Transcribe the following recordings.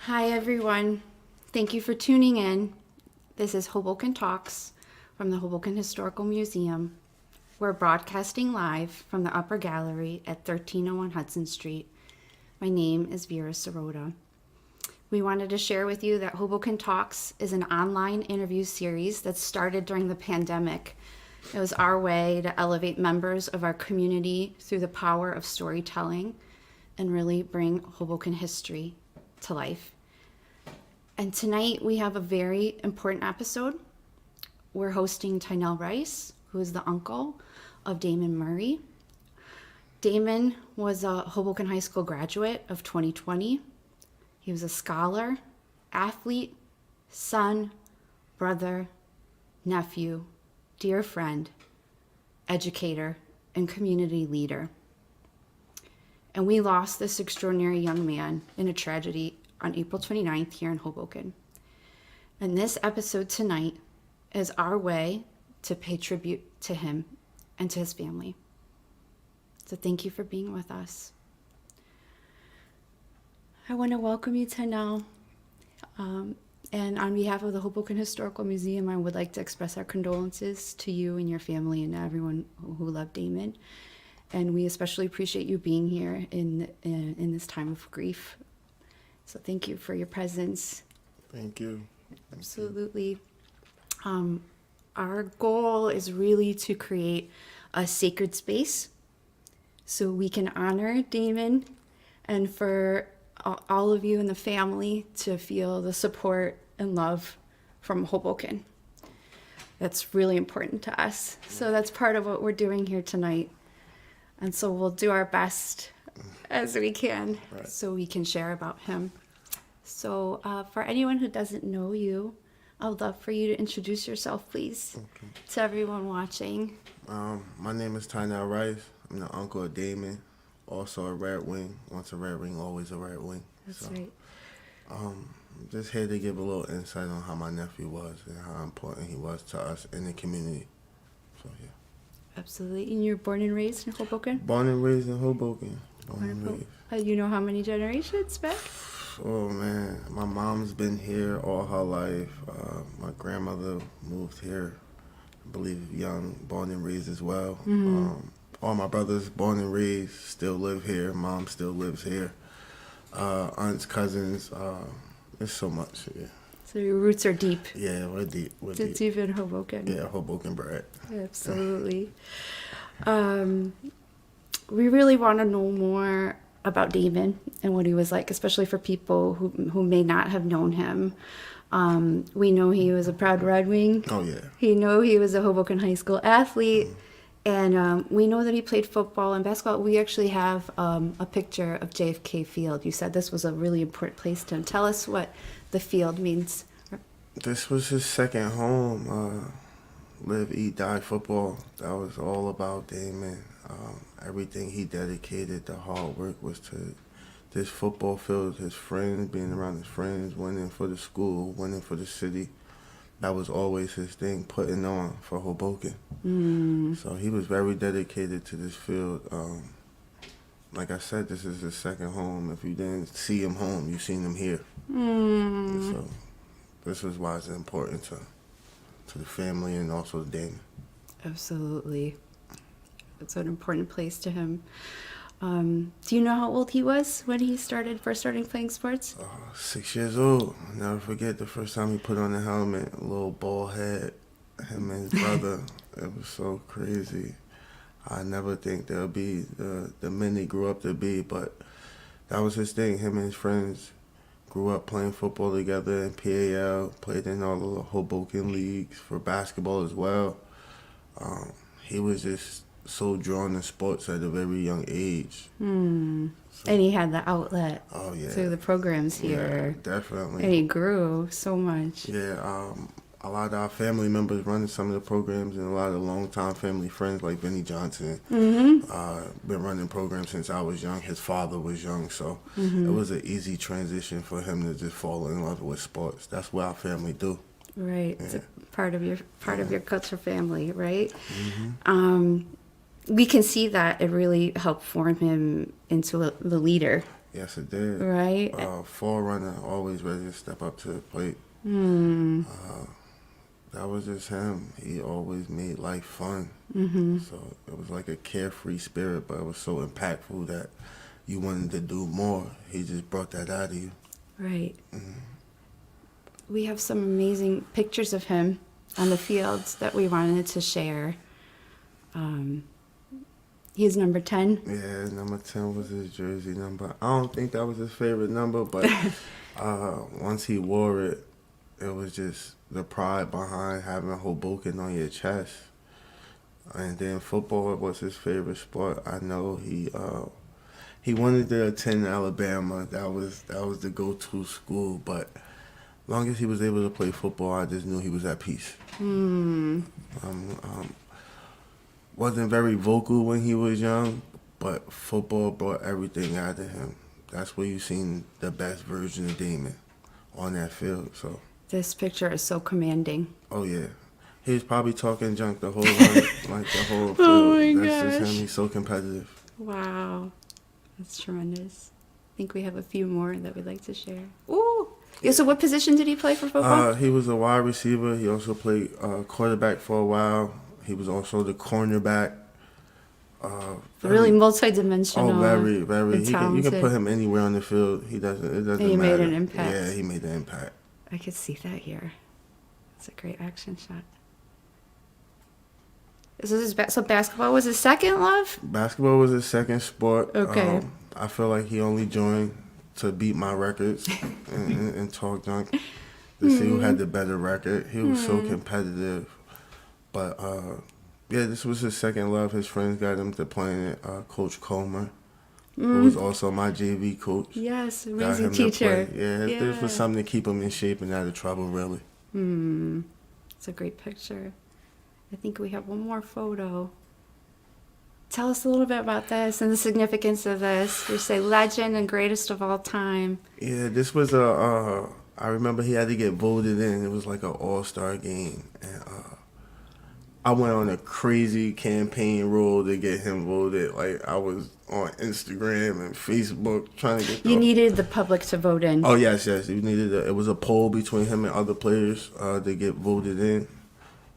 Hi, everyone. Thank you for tuning in. This is Hoboken Talks from the Hoboken Historical Museum. We're broadcasting live from the upper gallery at 1301 Hudson Street. My name is Vera Sirota. We wanted to share with you that Hoboken Talks is an online interview series that started during the pandemic. It was our way to elevate members of our community through the power of storytelling and really bring Hoboken history to life. And tonight we have a very important episode. We're hosting Tynell Rice, who is the uncle of Damon Murray. Damon was a Hoboken High School graduate of 2020. He was a scholar, athlete, son, brother, nephew, dear friend, educator, and community leader. And we lost this extraordinary young man in a tragedy on April 29th here in Hoboken. And this episode tonight is our way to pay tribute to him and to his family. So thank you for being with us. I want to welcome you, Tynell. And on behalf of the Hoboken Historical Museum, I would like to express our condolences to you and your family and everyone who loved Damon. And we especially appreciate you being here in this time of grief. So thank you for your presence. Thank you. Absolutely. Our goal is really to create a sacred space so we can honor Damon and for all of you in the family to feel the support and love from Hoboken. That's really important to us. So that's part of what we're doing here tonight. And so we'll do our best as we can so we can share about him. So for anyone who doesn't know you, I would love for you to introduce yourself, please, to everyone watching. My name is Tynell Rice. I'm the uncle of Damon, also a Red Wing. Once a Red Wing, always a Red Wing. That's right. I'm just here to give a little insight on how my nephew was and how important he was to us in the community. So, yeah. Absolutely. And you're born and raised in Hoboken? Born and raised in Hoboken. You know how many generations back? Oh, man. My mom's been here all her life. My grandmother moved here, I believe, young, born and raised as well. Mm-hmm. All my brothers, born and raised, still live here. Mom still lives here. Aunts, cousins, there's so much here. So your roots are deep. Yeah, we're deep. It's even Hoboken. Yeah, Hoboken bred. Absolutely. We really want to know more about Damon and what he was like, especially for people who may not have known him. We know he was a proud Red Wing. Oh, yeah. We know he was a Hoboken High School athlete. And we know that he played football and basketball. We actually have a picture of JFK Field. You said this was a really important place to him. Tell us what the field means. This was his second home. Live, eat, die football. That was all about Damon. Everything he dedicated, the hard work was to this football field, his friends, being around his friends, winning for the school, winning for the city. That was always his thing, putting on for Hoboken. So he was very dedicated to this field. Like I said, this is his second home. If you didn't see him home, you seen him here. So this is why it's important to the family and also to Damon. Absolutely. It's an important place to him. Do you know how old he was when he first started playing sports? 6 years old. I'll never forget the first time he put on the helmet, a little bald head, him and his brother. It was so crazy. I never think they'll be the men he grew up to be, but that was his thing. Him and his friends grew up playing football together in PAL, played in all the Hoboken leagues for basketball as well. He was just so drawn to sports at a very young age. So, and he had the outlet through the programs here. Yeah, definitely. And he grew so much. Yeah, a lot of our family members running some of the programs and a lot of longtime family friends like Benny Johnson. Been running programs since I was young. His father was young, so it was an easy transition for him to just fall in love with sports. That's what our family do. Right. Yeah. It's a part of your culture family, right? We can see that it really helped form him into the leader Yes, it did. right? Forerunner, always ready to step up to the plate. Mm. That was just him. He always made life fun. Mm-hmm. So it was like a carefree spirit, but it was so impactful that you wanted to do more. He just brought that out of you. Right. We have some amazing pictures of him on the fields that we wanted to share. He's number 10. Yeah, number 10 was his jersey number. I don't think that was his favorite number, but once he wore it, it was just the pride behind having Hoboken on your chest. And then football was his favorite sport. I know he wanted to attend Alabama. That was the go-to school, but long as he was able to play football, I just knew he was at peace. Wasn't very vocal when he was young, but football brought everything out of him. That's where you seen the best version of Damon on that field. So, This picture is so commanding. oh yeah, he was probably talking junk the whole run, like the whole field. Oh my That's just gosh. him. He's so competitive. Wow. That's tremendous. I think we have a few more that we'd like to share. Ooh. Yeah, so what position did he play for football? He was a wide receiver. He also played quarterback for a while. He was also the cornerback. Really multidimensional. Oh, very, very. And You can talented. put him anywhere on the field. It doesn't And he matter. made an impact. Yeah, he made an impact. I could see that here. It's a great action shot. So basketball was his second love? Basketball was his second sport. Okay. I feel like he only joined to beat my records and talk junk to see who had the better record. He was so competitive. But, yeah, this was his second love. His friends got him to playing it. Coach Comer, who was also my JV coach. Yes, got amazing him to teacher. play. Yeah, this was something to keep him in shape and out of trouble, really. It's a great picture. I think we have one more photo. Tell us a little bit about this and the significance of this. You say legend and greatest of all time. Yeah, this was I remember he had to get voted in. It was like an all-star game. And I went on a crazy campaign roll to get him voted. Like, I was on Instagram and Facebook trying to get You needed the public to vote in. Oh, yes. You needed it was a poll between him and other players to get voted in.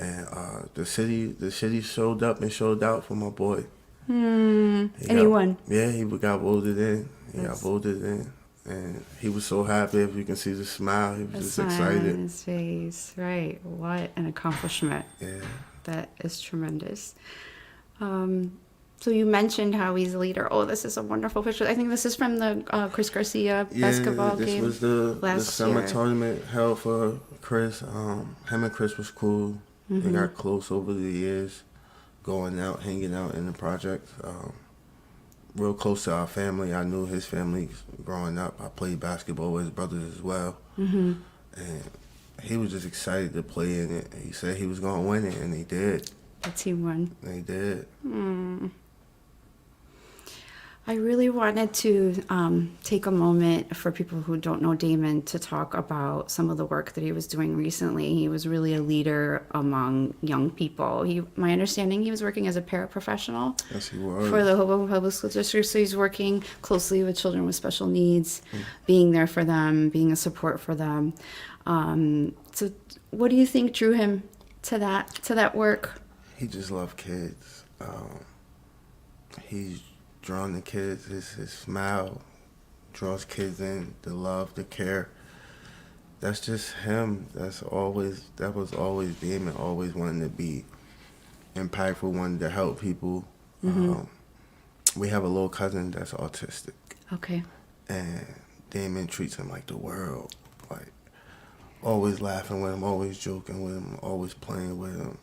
And the city showed up and showed out for my boy. And he won. Yeah, he got voted in. He got voted in. And he was so happy. If you can see the smile, he was just Smile excited. on his face. Right. What an accomplishment. Yeah. That is tremendous. So you mentioned how he's a leader. Oh, this is a wonderful picture. I think this is from the Chris Garcia basketball game. This was the last summer year. tournament held for Chris. Him and Chris was cool. They got close over the years, going out, hanging out in the project. Real close to our family. I knew his family growing up. I played basketball with his brothers as well. And he was just excited to play in it. He said he was going to win it, and he did. The team won. They did. I really wanted to take a moment for people who don't know Damon to talk about some of the work that he was doing recently. He was really a leader among young people. My understanding, he was working as a paraprofessional Yes, he was. for the Hoboken Public School District. So he's working closely with children with special needs, being there for them, being a support for them. So what do you think drew him to that work? He just loved kids. He's drawn the kids. His smile draws kids in. The love, the care. That's just him. That was always Damon. Always wanting to be impactful, wanting to help people. We have a little cousin that's autistic, Okay. and Damon treats him like the world. Like, always laughing with him, always joking with him, always playing with him.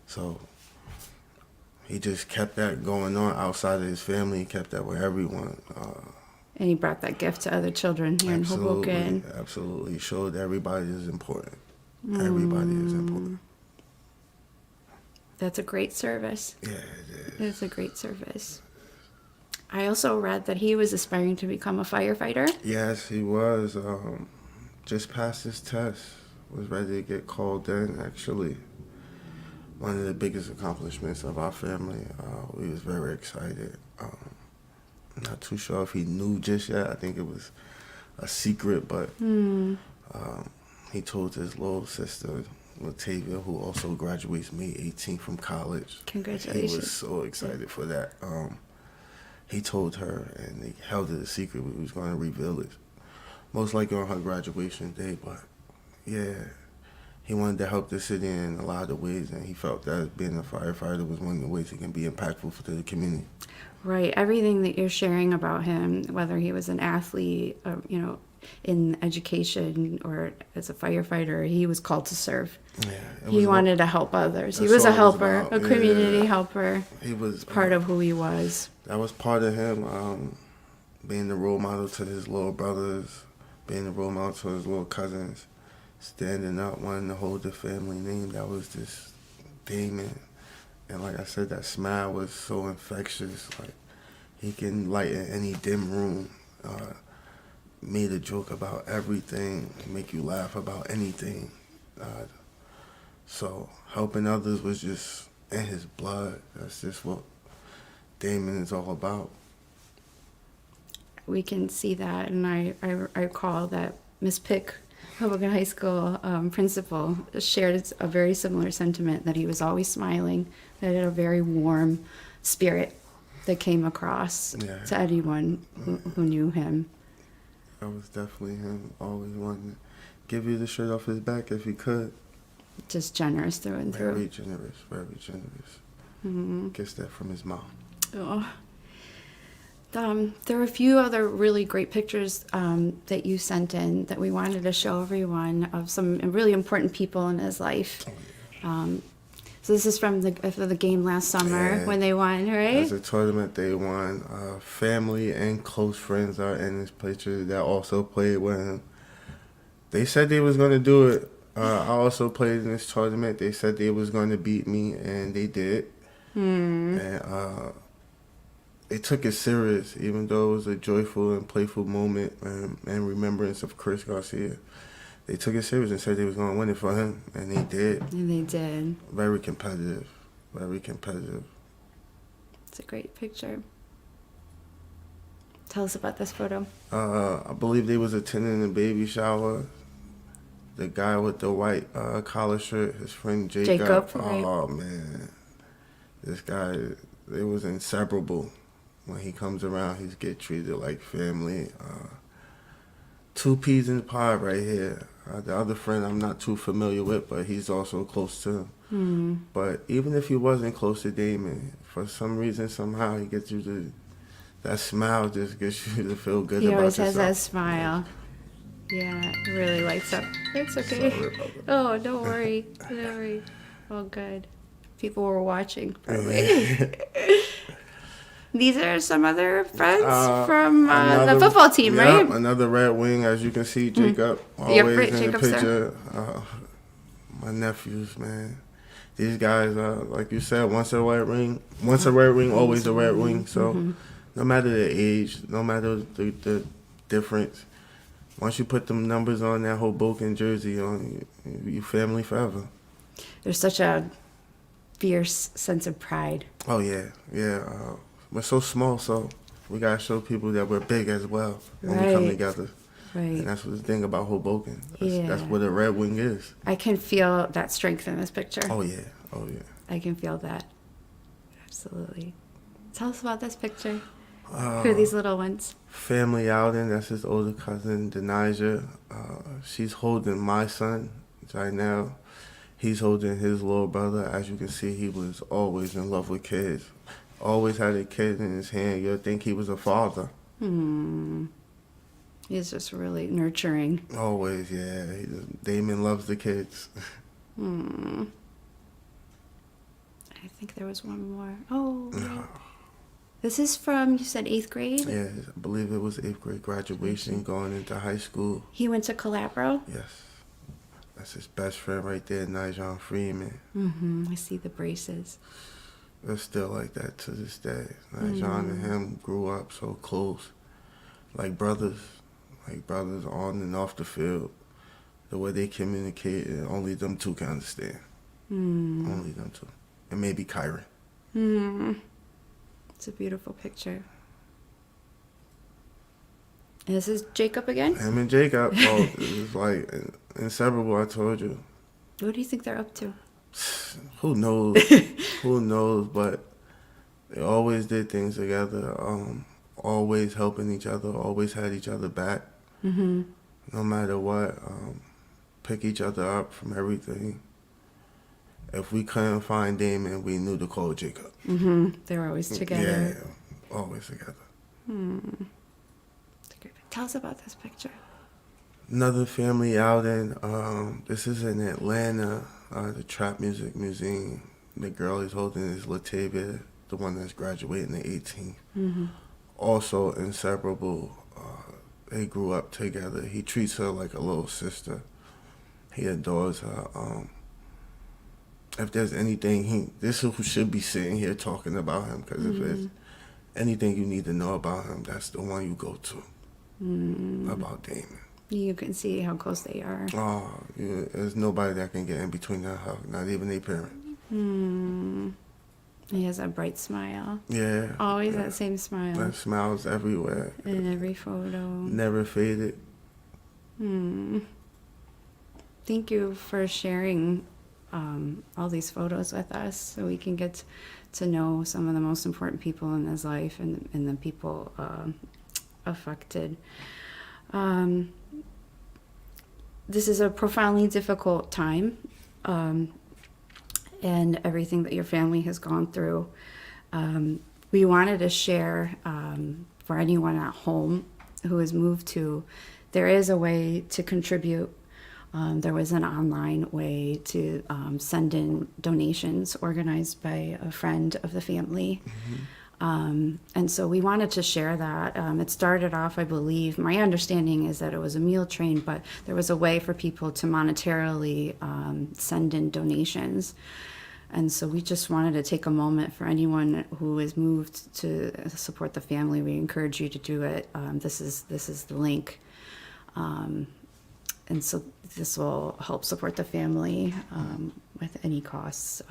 So he just kept that going on outside of his family. He kept that with everyone. And he brought that gift to other children here in Hoboken. Absolutely. He showed everybody is important. Everybody is important. That's a great service. Yeah, it is. It's a great service. I also read that he was aspiring to become a firefighter. Yes, he was. Just passed his test. Was ready to get called in, actually. One of the biggest accomplishments of our family. We was very excited. Not too sure if he knew just yet. I think it was a secret, but he told his little sister, Latavia, who also graduates May 18th from college. Congratulations. He was so excited for that. He told her, and they held it a secret. We was going to reveal it most likely on her graduation day, but yeah, he wanted to help the city in a lot of ways, and he felt that being a firefighter was one of the ways he can be impactful to the community. Right. Everything that you're sharing about him, whether he was an athlete, in education or as a firefighter, he was called to serve. Yeah, he wanted to help others. He was a helper, a community helper. He was part of who he was. That was part of him, being the role model to his little brothers, being the role model to his little cousins, standing up, wanting to hold the family name. That was just Damon. And like I said, that smile was so infectious. Like, he can lighten any dim room. Made a joke about everything, make you laugh about anything. So helping others was just in his blood. That's just what Damon is all about. We can see that, and I recall that Miss Pick, Hoboken High School principal, shared a very similar sentiment, that he was always smiling, that he had a very warm spirit that came across to anyone who knew him. That was definitely him, always wanting to give you the shirt off his back if he could. Just generous through and through. Very generous, very generous. Gets that from his mom. Oh. There are a few other really great pictures that you sent in that we wanted to show everyone of some really important people in his life. So this is from the game last summer when they won, right? As a tournament they won. Family and close friends are in this picture that also played with him. They said they was going to do it. I also played in this tournament. They said they was going to beat me, and they did. And they took it serious, even though it was a joyful and playful moment and remembrance of Chris Garcia. They took it serious and said they was going to win it for him, and they did. And they did. Very competitive, very competitive. It's a great picture. Tell us about this photo. I believe they was attending a baby shower. The guy with the white collar shirt, his friend Jacob. Right. Oh, man. This guy, it was inseparable. When he comes around, he's get treated like family. Two peas in the pod right here. The other friend I'm not too familiar with, but he's also close to him. But even if he wasn't close to Damon, for some reason, somehow, he gets you to, that smile just gets you to feel good about yourself. He always has that smile. Yeah, he really lights up. It's okay. Oh, don't worry. Don't worry. Oh, good. People were watching, probably. These are some other friends from the football team, right? Another Red Wing, as you can see, Jacob, always in the picture. My nephews, man. These guys, like you said, once a Red Wing, always a Red Wing. So no matter the age, no matter the difference, once you put them numbers on that Hoboken jersey on, you family forever. There's such a fierce sense of pride. Oh, yeah. We're so small, so we got to show people that we're big as well when we come together. Right. And that's what the thing about Hoboken. That's what a Red Wing is. I can feel that strength in this picture. Oh, yeah. I can feel that. Absolutely. Tell us about this picture. Who are these little ones? Family outing. That's his older cousin, Denijah. She's holding my son, Tynell. He's holding his little brother. As you can see, he was always in love with kids. Always had a kid in his hand. You'd think he was a father. He's just really nurturing. Always, yeah. Damon loves the kids. I think there was one more. Oh, right. This is from, you said 8th grade? Yeah, I believe it was 8th grade graduation, going into high school. He went to Calabro? Yes. That's his best friend right there, Nijon Freeman. I see the braces. They're still like that to this day. Nijon and him grew up so close. Like brothers on and off the field. The way they communicate, only them two can understand. Only them two. And maybe Kyron. It's a beautiful picture. This is Jacob again? Him and Jacob, oh, it was like inseparable, I told you. What do you think they're up to? Who knows? Who knows? But they always did things together. Always helping each other. Always had each other back. Mm-hmm. No matter what. Pick each other up from everything. If we couldn't find Damon, we knew to call Jacob. Mm-hmm. They were always together. Yeah, always together. Tell us about this picture. Another family outing. This is in Atlanta, the Trap Music Museum. The girl he's holding is Latavia, the one that's graduating the 18th. Mm-hmm. Also inseparable. They grew up together. He treats her like a little sister. He adores her. If there's anything, this is who should be sitting here talking about him, because if there's anything you need to know about him, that's the one you go to. About Damon. You can see how close they are. Oh, yeah, there's nobody that can get in between that hug, not even their parent. He has a bright smile. Yeah. Always that same smile. That smile's everywhere. In every photo. Never faded. Thank you for sharing all these photos with us so we can get to know some of the most important people in his life and the people affected. This is a profoundly difficult time, and everything that your family has gone through. We wanted to share for anyone at home who has moved to, there is a way to contribute. There was an online way to send in donations organized by a friend of the family. And so we wanted to share that. It started off, I believe, my understanding is that it was a meal train, but there was a way for people to monetarily send in donations. And so we just wanted to take a moment for anyone who has moved to support the family. We encourage you to do it. This is the link. And so this will help support the family with any costs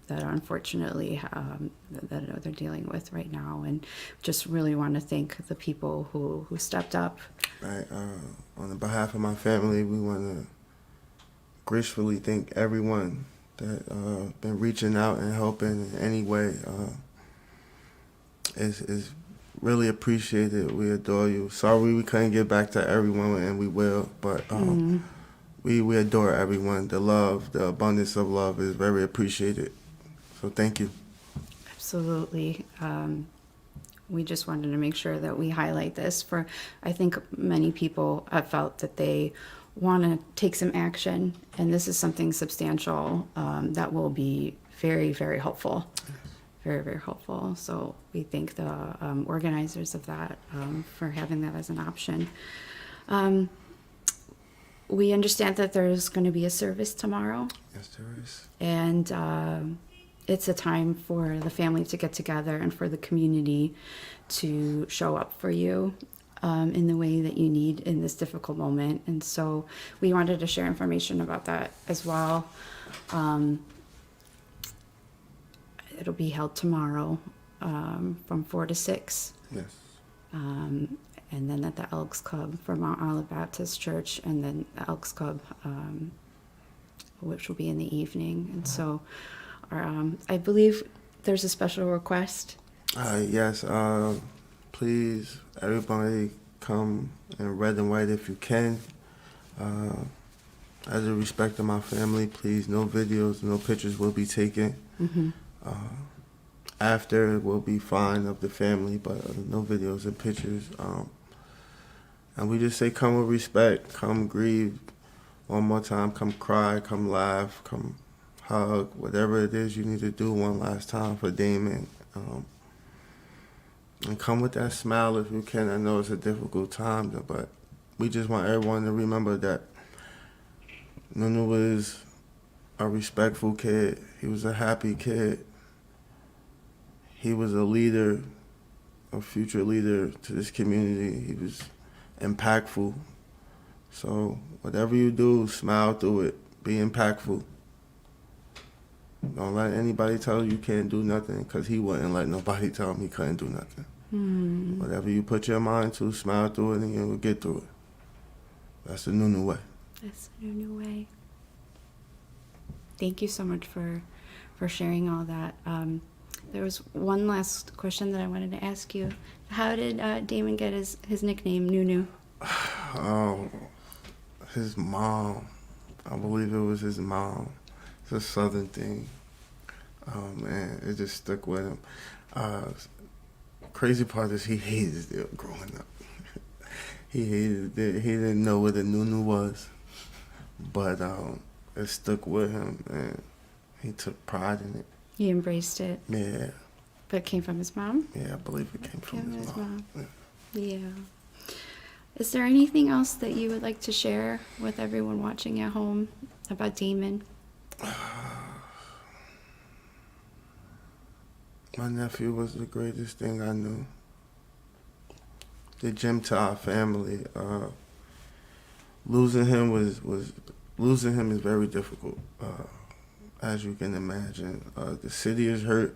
that unfortunately that they're dealing with right now. And just really want to thank the people who stepped up. Right. On the behalf of my family, we want to gracefully thank everyone that been reaching out and helping in any way. Is really appreciated. We adore you. Sorry we couldn't get back to everyone, and we will, but we adore everyone. The love, the abundance of love is very appreciated. So thank you. Absolutely. We just wanted to make sure that we highlight this for, I think many people have felt that they want to take some action, and this is something substantial that will be very, very helpful. Very, very helpful. So we thank the organizers of that for having that as an option. We understand that there's going to be a service tomorrow. Yes, there is. And it's a time for the family to get together and for the community to show up for you in the way that you need in this difficult moment. And so we wanted to share information about that as well. It'll be held tomorrow from 4 to 6. Yes. And then at the Elks Club for Mount Olive Baptist Church, and then the Elks Club, which will be in the evening. And so I believe there's a special request. Yes. Please, everybody come in red and white if you can. As a respect to my family, please, no videos, no pictures will be taken. After will be fine of the family, but no videos and pictures. And we just say come with respect, come grieve one more time, come cry, come laugh, come hug, whatever it is you need to do one last time for Damon. And come with that smile if you can. I know it's a difficult time, but we just want everyone to remember that Nunu was a respectful kid. He was a happy kid. He was a leader, a future leader to this community. He was impactful. So whatever you do, smile through it. Be impactful. Don't let anybody tell you can't do nothing, because he wouldn't let nobody tell him he couldn't do nothing. Whatever you put your mind to, smile through it, and you'll get through it. That's the Nunu way. That's the Nunu way. Thank you so much for sharing all that. There was one last question that I wanted to ask you. How did Damon get his nickname, Nunu? His mom. I believe it was his mom. It's a Southern thing. Oh, man, it just stuck with him. Crazy part is he hated it growing up. He hated it. He didn't know what a Nunu was. But it stuck with him, and he took pride in it. He embraced it. Yeah. But it came from his mom? Yeah, I believe it came from his mom. Yeah. Is there anything else that you would like to share with everyone watching at home about Damon? My nephew was the greatest thing I knew. The gem to our family. Losing him is very difficult, as you can imagine. The city is hurt.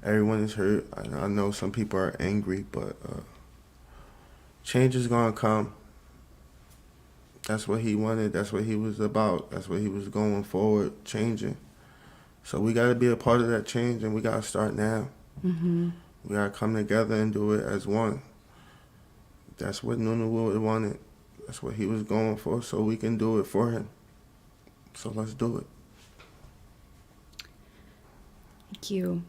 Everyone is hurt. I know some people are angry, but change is gonna come. That's what he wanted. That's what he was about. That's what he was going forward, changing. So we got to be a part of that change, and we got to start now. Mm-hmm. We got to come together and do it as one. That's what Nunu wanted. That's what he was going for, so we can do it for him. So let's do it. Thank you.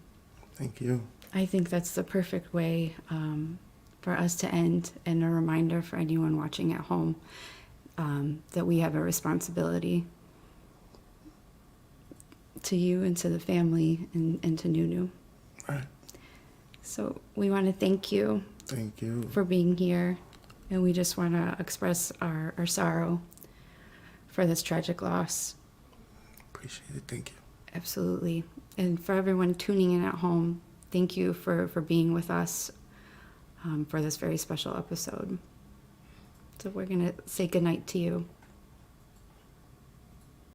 Thank you. I think that's the perfect way for us to end, and a reminder for anyone watching at home that we have a responsibility to you and to the family and to Nunu. All right. So we want to thank you. Thank you for being here, and we just want to express our sorrow for this tragic loss. Appreciate it. Thank you. Absolutely. And for everyone tuning in at home, thank you for being with us for this very special episode. So we're going to say goodnight to you.